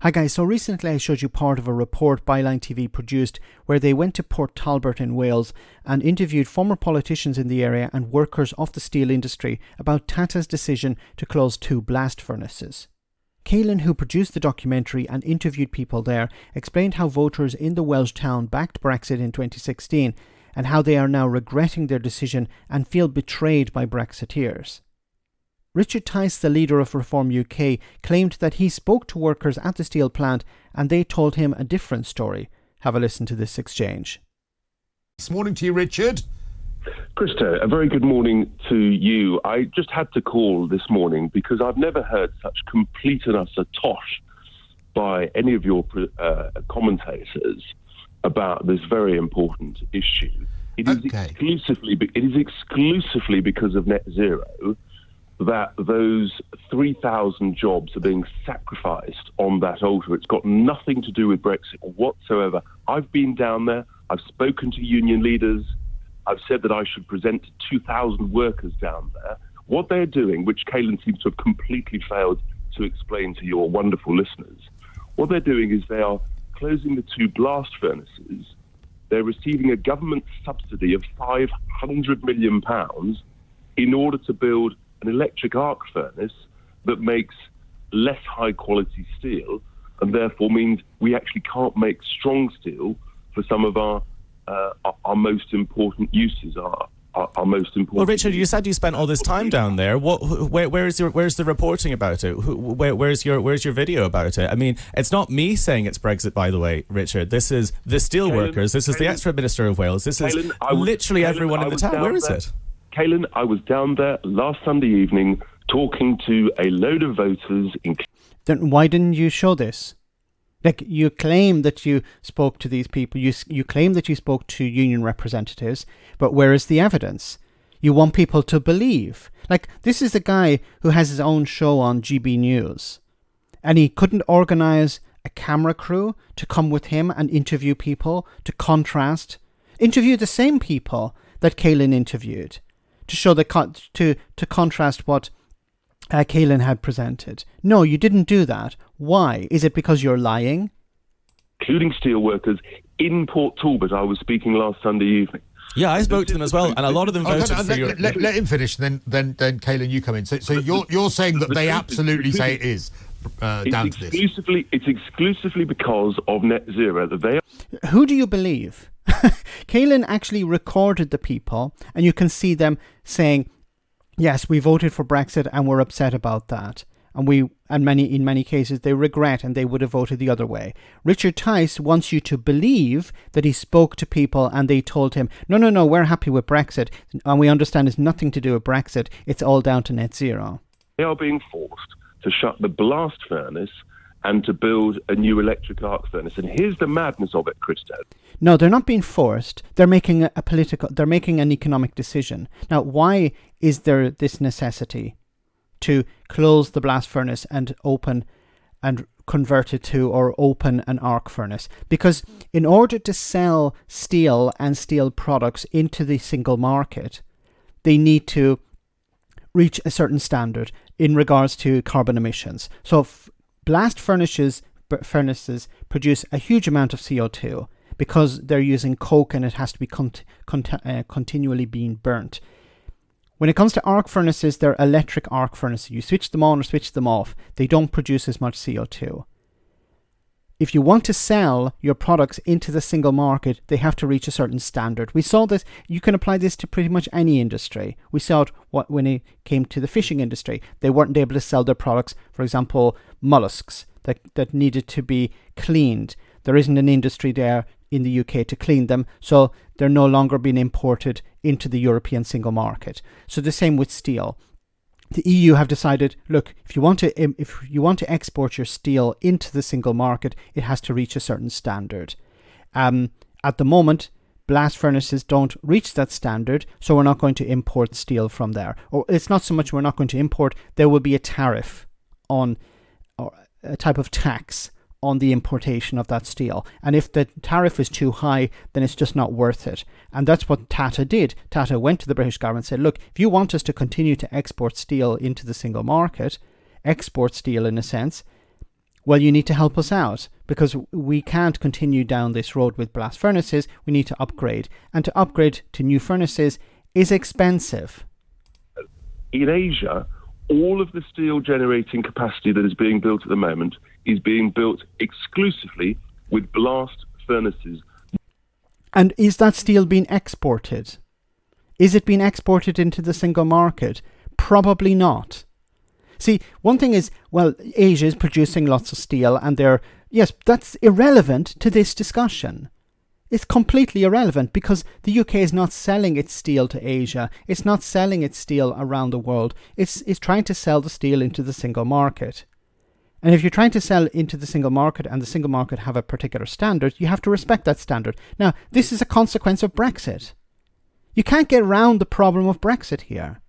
Hi guys, so recently I showed you part of a report Byline TV produced where they went to Port Talbot in Wales and interviewed former politicians in the area and workers of the steel industry about Tata's decision to close 2 blast furnaces. Caolan, who produced the documentary and interviewed people there, explained how voters in the Welsh town backed Brexit in 2016 and how they are now regretting their decision and feel betrayed by Brexiteers. Richard Tice, the leader of Reform UK, claimed that he spoke to workers at the steel plant and they told him a different story. Have a listen to this exchange. This morning to you, Richard. Christo, a very good morning to you. I just had to call this morning because I've never heard such complete and utter tosh by any of your commentators about this very important issue. It is exclusively because of net zero that those 3,000 jobs are being sacrificed on that altar. It's got nothing to do with Brexit whatsoever. I've been down there. I've spoken to union leaders. I've said that I should present 2,000 workers down there. What they're doing, which Caolan seems to have completely failed to explain to your wonderful listeners, what they're doing is they are closing the 2 blast furnaces. They're receiving a government subsidy of £500 million in order to build an electric arc furnace that makes less high quality steel and therefore means we actually can't make strong steel for some of our most important uses, our most important. Well, Richard, you said you spent all this time down there. Where's the reporting about it? Where's your video about it? I mean, it's not me saying it's Brexit, by the way, Richard. This is the steel workers. This is the ex-Minister of Wales. This is literally everyone in the town. Where is it? Caolan, I was down there last Sunday evening talking to a load of voters. Then why didn't you show this? Like, you claim that you spoke to these people, you claim that you spoke to union representatives, but where is the evidence? You want people to believe. Like, this is the guy who has his own show on GB News, and he couldn't organise a camera crew to come with him and interview people, to interview the same people that Caolan interviewed, to show to contrast what Caolan had presented. No, you didn't do that. Why? Is it because you're lying? Including steel workers in Port Talbot. I was speaking last Sunday evening. Yeah, I spoke to them as well, and a lot of them voted for your... Let him finish, then Caolan, you come in. So you're saying that they absolutely say it is down to this? It's exclusively because of net zero that they... Who do you believe? Caolan actually recorded the people, and you can see them saying, yes, we voted for Brexit and we're upset about that. And in many cases they regret and they would have voted the other way. Richard Tice wants you to believe that he spoke to people and they told him, no, we're happy with Brexit and we understand it's nothing to do with Brexit, it's all down to net zero. They are being forced to shut the blast furnace and to build a new electric arc furnace. And here's the madness of it, Christo. No, they're not being forced. They're making they're making an economic decision. Now, why is there this necessity to close the blast furnace and open and convert it to or open an arc furnace? Because in order to sell steel and steel products into the single market, they need to reach a certain standard in regards to carbon emissions. So blast furnaces produce a huge amount of CO2 because they're using coke and it has to be continually being burnt. When it comes to arc furnaces, they're electric arc furnaces. You switch them on or switch them off. They don't produce as much CO2. If you want to sell your products into the single market, they have to reach a certain standard. We saw this. You can apply this to pretty much any industry. We saw it when it came to the fishing industry. They weren't able to sell their products, for example, mollusks that needed to be cleaned. There isn't an industry there in the UK to clean them, so they're no longer being imported into the European single market. So the same with steel. The EU have decided, look, if you want to export your steel into the single market, it has to reach a certain standard. At the moment, blast furnaces don't reach that standard, so we're not going to import steel from there. Or it's not so much we're not going to import, there will be a tariff on, or a type of tax on the importation of that steel. And if the tariff is too high, then it's just not worth it. And that's what Tata did. Tata went to the British government and said, look, if you want us to continue to export steel into the single market, export steel in a sense, well, you need to help us out because we can't continue down this road with blast furnaces. We need to upgrade. And to upgrade to new furnaces is expensive. In Asia, all of the steel generating capacity that is being built at the moment is being built exclusively with blast furnaces. And is that steel being exported? Is it being exported into the single market? Probably not. See, one thing is, well, Asia is producing lots of steel and yes, that's irrelevant to this discussion. It's completely irrelevant because the UK is not selling its steel to Asia. It's not selling its steel around the world. It's trying to sell the steel into the single market. And if you're trying to sell into the single market and the single market have a particular standard, you have to respect that standard. Now, this is a consequence of Brexit. You can't get around the problem of Brexit here.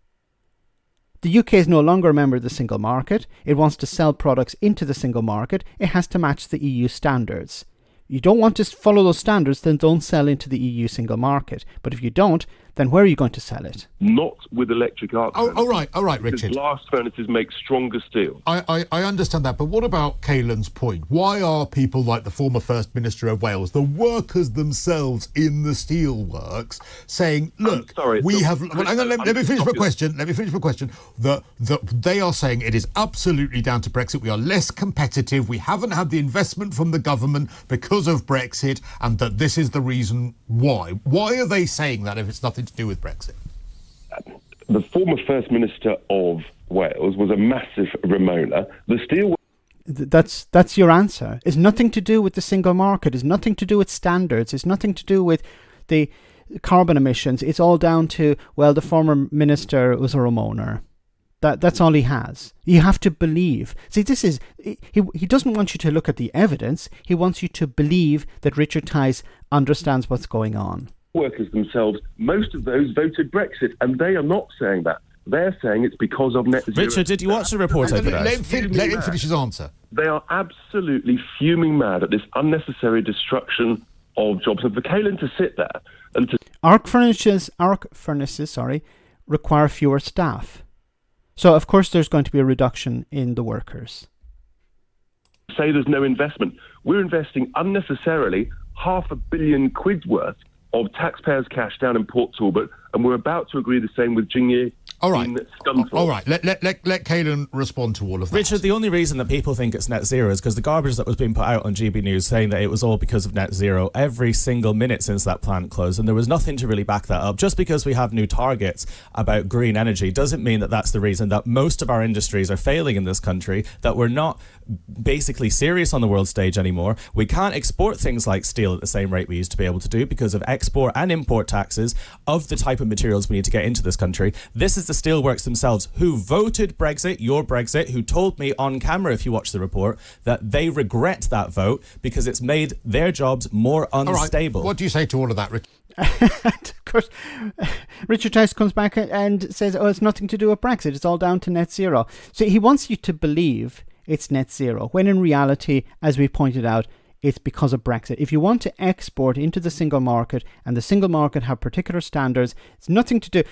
The UK is no longer a member of the single market. It wants to sell products into the single market. It has to match the EU standards. You don't want to follow those standards, then don't sell into the EU single market. But if you don't, then where are you going to sell it? Not with electric arc furnaces. All right, Richard. Because blast furnaces make stronger steel. I understand that, but what about Caolan's point? Why are people like the former First Minister of Wales, the workers themselves in the steelworks, saying, look, let me finish my question. Let me finish my question. That they are saying it is absolutely down to Brexit. We are less competitive. We haven't had the investment from the government because of Brexit, and that this is the reason why. Why are they saying that if it's nothing to do with Brexit? The former First Minister of Wales was a massive Ramona. The steel... That's your answer. It's nothing to do with the single market. It's nothing to do with standards. It's nothing to do with the carbon emissions. It's all down to, well, the former minister was a Ramona. That's all he has. You have to believe. See, this is... He doesn't want you to look at the evidence. He wants you to believe that Richard Tice understands what's going on. Workers themselves, most of those voted Brexit, and they are not saying that. They're saying it's because of net zero. Richard, did you watch the report I put out? Let him finish his answer. They are absolutely fuming mad at this unnecessary destruction of jobs. And for Caolan to sit there and to... Arc furnaces, require fewer staff. So, of course, there's going to be a reduction in the workers. Say there's no investment. We're investing unnecessarily £500 million worth of taxpayers' cash down in Port Talbot, and we're about to agree the same with Jingye in Scunthorpe. All right, let Caolan respond to all of that. Richard, the only reason that people think it's net zero is because the garbage that was being put out on GB News saying that it was all because of net zero every single minute since that plant closed, and there was nothing to really back that up. Just because we have new targets about green energy doesn't mean that that's the reason that most of our industries are failing in this country, that we're not basically serious on the world stage anymore. We can't export things like steel at the same rate we used to be able to do because of export and import taxes of the type of materials we need to get into this country. This is the steelworks themselves who voted Brexit, your Brexit, who told me on camera, if you watch the report, that they regret that vote because it's made their jobs more unstable. All right. What do you say to all of that, Richard? Of course, Richard Tice comes back and says, it's nothing to do with Brexit. It's all down to net zero. So he wants you to believe it's net zero, when in reality, as we pointed out, it's because of Brexit. If you want to export into the single market and the single market have particular standards, it's nothing to do,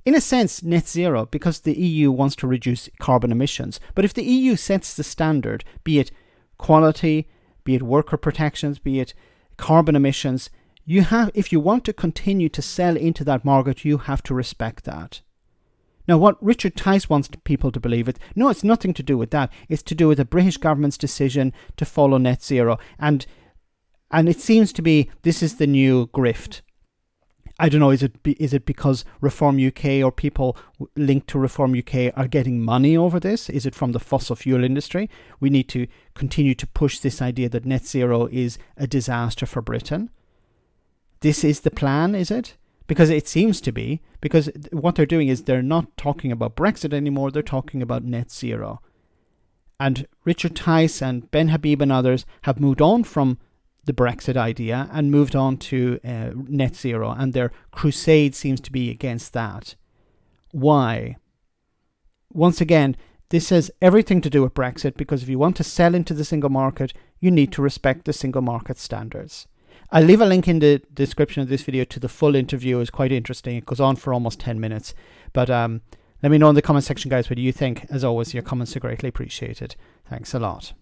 in a sense, net zero, because the EU wants to reduce carbon emissions. But if the EU sets the standard, be it quality, be it worker protections, be it carbon emissions, if you want to continue to sell into that market, you have to respect that. Now, what Richard Tice wants people to believe, it's nothing to do with that. It's to do with the British government's decision to follow net zero. And it seems to be this is the new grift. I don't know, is it because Reform UK or people linked to Reform UK are getting money over this? Is it from the fossil fuel industry? We need to continue to push this idea that net zero is a disaster for Britain. This is the plan, is it? Because it seems to be, because what they're doing is they're not talking about Brexit anymore, they're talking about net zero. And Richard Tice and Ben Habib and others have moved on from the Brexit idea and moved on to net zero, and their crusade seems to be against that. Why? Once again, this has everything to do with Brexit, because if you want to sell into the single market, you need to respect the single market standards. I'll leave a link in the description of this video to the full interview. It's quite interesting. It goes on for almost 10 minutes. But let me know in the comment section, guys, what do you think. As always, your comments are greatly appreciated. Thanks a lot.